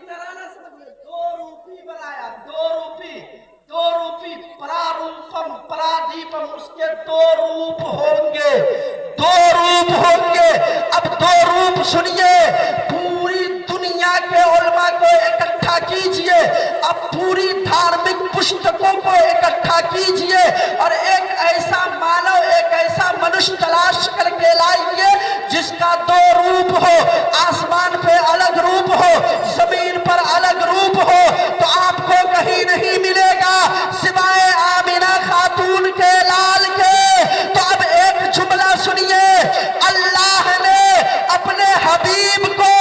तरह ना समझिए, 2 रूपी बनाया, 2 रूपी परारूपम परादीपम, उसके 2 रूप होंगे, 2 रूप होंगे। अब 2 रूप सुनिए, पूरी दुनिया के उलमा को इकट्ठा कीजिए, अब पूरी धार्मिक पुस्तकों को इकट्ठा कीजिए और एक ऐसा मानव, एक ऐसा मनुष्य तलाश करके लाइए जिसका 2 रूप हो, आसमान पे अलग रूप हो, जमीन पर अलग रूप हो, तो आपको कहीं नहीं मिलेगा सिवाय आमिना खातून के लाल के। तो अब एक जुमला सुनिए, अल्लाह ने अपने हबीब को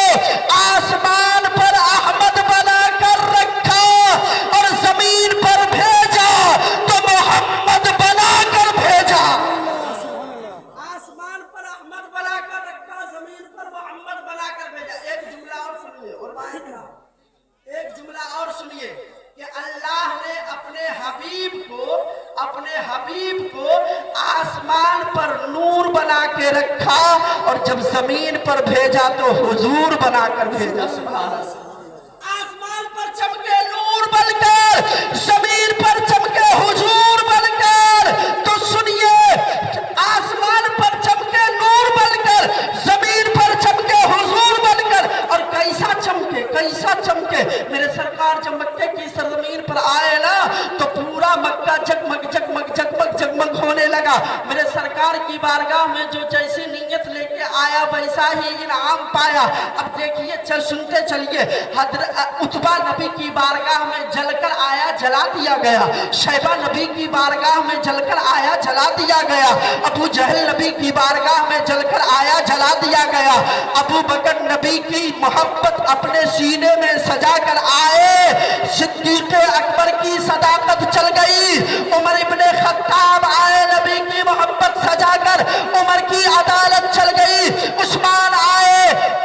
आसमान पर अहमद बना कर रखा और जमीन पर भेजा तो मोहम्मद बना कर भेजा। आसमान पर अहमद बना कर रखा, जमीन पर मोहम्मद बना कर भेजा। एक जुमला और सुनिए, और एक जुमला और सुनिए कि अल्लाह ने अपने हबीब को आसमान पर नूर बना के रखा और जब जमीन पर भेजा तो हुजूर बना कर भेजा। सुभान अल्लाह। आसमान पर चमके नूर बनकर, जमीन पर चमके हुजूर बनकर। तो सुनिए, आसमान पर चमके नूर बनकर, जमीन पर चमके हुजूर बनकर। और कैसा चमके, कैसा चमके। मेरे सरकार जब मक्के की सरजमीन पर आए ना तो पूरा मक्का जगमग जगमग जगमग जगमग होने लगा। मेरे सरकार की बारगाह में जो जैसी नीयत लेके आया वैसा ही इनाम पाया। अब देखिए, चल सुनते चलिए, उतबा नबी की बारगाह में जलकर आया, जला दिया गया। शैबा नबी की बारगाह में जलकर आया, जला दिया गया। अबू जहल नबी की बारगाह में जलकर आया, जला दिया गया। अबू बकर नबी की मोहब्बत अपने सीने में सजा कर आए, सिद्दीक़ अकबर की सदाकत चल गई। उमर इब्ने खत्ताब आए, नबी की मोहब्बत सजा कर उमर की अदालत चल गई। उस्मान आए,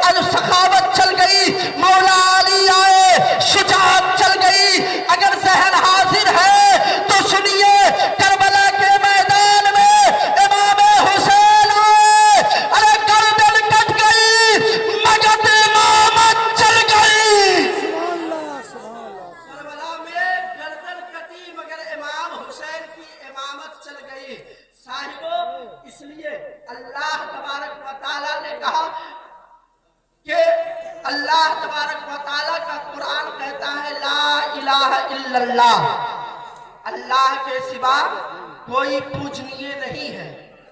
अल सखावत चल गई। मौला अली आए, शुजाअत चल गई। अगर जहन हाजिर है तो सुनिए, करबला के मैदान में इमाम हुसैन आए, अरे गर्दन कट गई मगर इमामत चल गई। करबला में गर्दन कटी मगर इमाम हुसैन की इमामत चल गई। साहिबो, इसलिए अल्लाह तबारक व तआला ने कहा कि अल्लाह तबारक व तआला का कुरान कहता है, ला इलाहा इल्लल्लाह, अल्लाह के सिवा कोई पूजनीय नहीं है,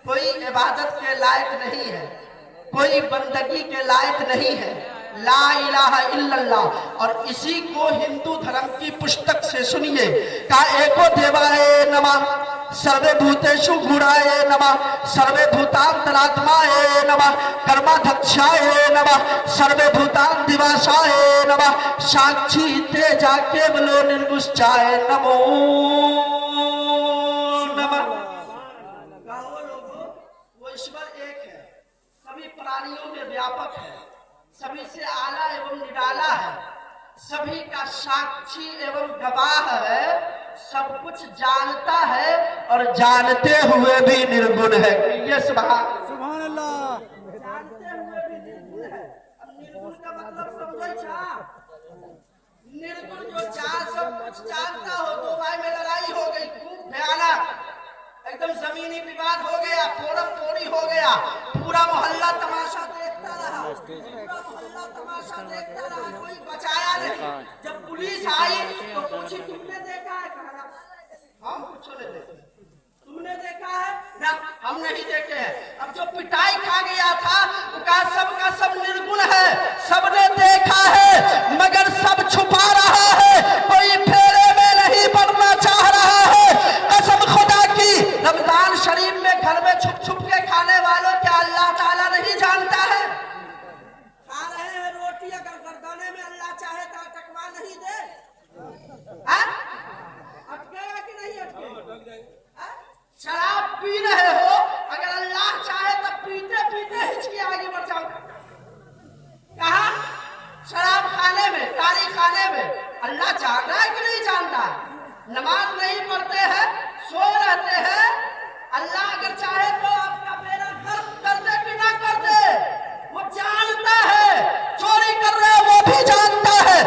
कोई इबादत के लायक नहीं है, कोई बंदगी के लायक नहीं है। ला इलाहा इल्लल्लाह। और इसी को हिंदू धर्म की पुस्तक से सुनिए, का एको देवाय नमः, सर्वे भूतेषु गुणाय नमः, सर्वे भूतांतरात्माय नमः, कर्माध्यक्षाय नमः, सर्वे भूतां दिवासाय नमः, साक्षी तेजा केवलो निर्गुष्टाय नमो नमः। गाओ लोगों, वो ईश्वर एक है, सभी प्राणियों में व्यापक है, सभी से आला एवं निराला है, सभी का साक्षी एवं गवाह है, सब कुछ जानता है और जानते हुए भी निर्गुण है। ये सुभान अल्लाह। जानते हुए भी निर्गुण है। अब निर्गुण का मतलब समझो क्या? निर्गुण जो सब कुछ जानता हो, तो भाई में लड़ाई हो गई खूब भयानक, एकदम जमीनी विवाद हो गया, फोड़म फोड़ी हो गया, पूरा मोहल्ला तमाशा देखता रहा, पूरा मोहल्ला तमाशा देखता रहा, कोई बचाया नहीं। जब पुलिस आई तो पूछी, तुमने देखा है? कहा हम कुछ नहीं देखे। तुमने देखा है? ना, हम नहीं देखे हैं। अब जो पिटाई खा गया था उसका सबका सब निर्गुण है, सबने देखा है मगर सब छुपा रहा है, कोई फेरे में नहीं पड़ना चाह रहा है। कसम खुदा की, रमजान शरीफ में घर में छुप छुप के खाने वालों क्या अल्लाह ताला नहीं जानता है? खा रहे हैं रोटी, अगर गर्दने में अल्लाह चाहे तो अटकवा नहीं दे, अटकेगा कि नहीं अटकेगा? शराब पी रहे हो, अगर अल्लाह चाहे तो पीते पीते हिचकी आगे बढ़ जाओ। कहा? शराब खाने में, तारी खाने में। अल्लाह जान रहा है कि नहीं जानता? नमाज नहीं पढ़ते हैं, सो रहते हैं, अल्लाह अगर चाहे तो आपका बेड़ा गर्क कर दे कि ना कर दे, वो जानता है। चोरी कर रहे हो वो भी जानता है,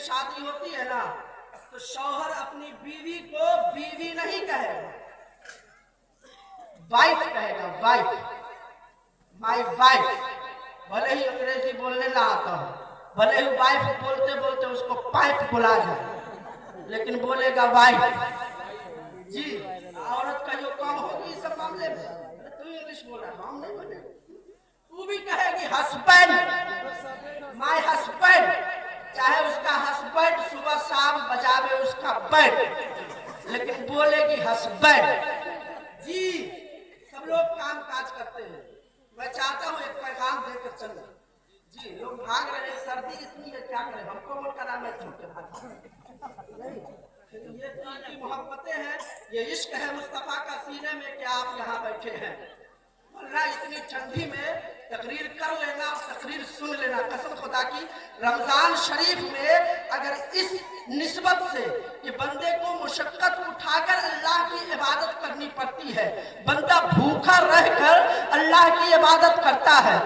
शादी होती है ना, तो शौहर अपनी बीवी को बीवी नहीं कहेगा, वाइफ कहेगा, वाइफ, माई वाइफ। भले ही अंग्रेजी बोलने ना आता हो, भले ही वाइफ बोलते बोलते उसको पाइप बुला जाए, लेकिन बोलेगा वाइफ। जी, औरत का जो काम होगी इस सब मामले में, तू इंग्लिश बोल रहा, हम नहीं बोले, तू भी कहेगी हस्बैंड, माय हस्बैंड, चाहे उसका हस्बैंड सुबह शाम बजावे उसका बैंड, लेकिन बोलेगी हस्बैंड। जी, सब लोग काम काज करते हैं, मैं चाहता हूँ एक पैगाम देकर चलना। जी, लोग भाग रहे हैं, सर्दी इतनी है, क्या करें, हमको मत करा, मैं छोटे भाग, ये की मोहब्बतें हैं, ये इश्क है मुस्तफा का सीने में, क्या आप यहाँ बैठे हैं, वरना इतनी ठंडी में तकरीर कर लेना, तकरीर सुन लेना। कसम खुदा की, रमजान शरीफ में अगर इस निस्बत से कि बंदे को मुशक्कत उठाकर अल्लाह की इबादत करनी पड़ती है, बंदा भूखा रहकर अल्लाह की इबादत करता है।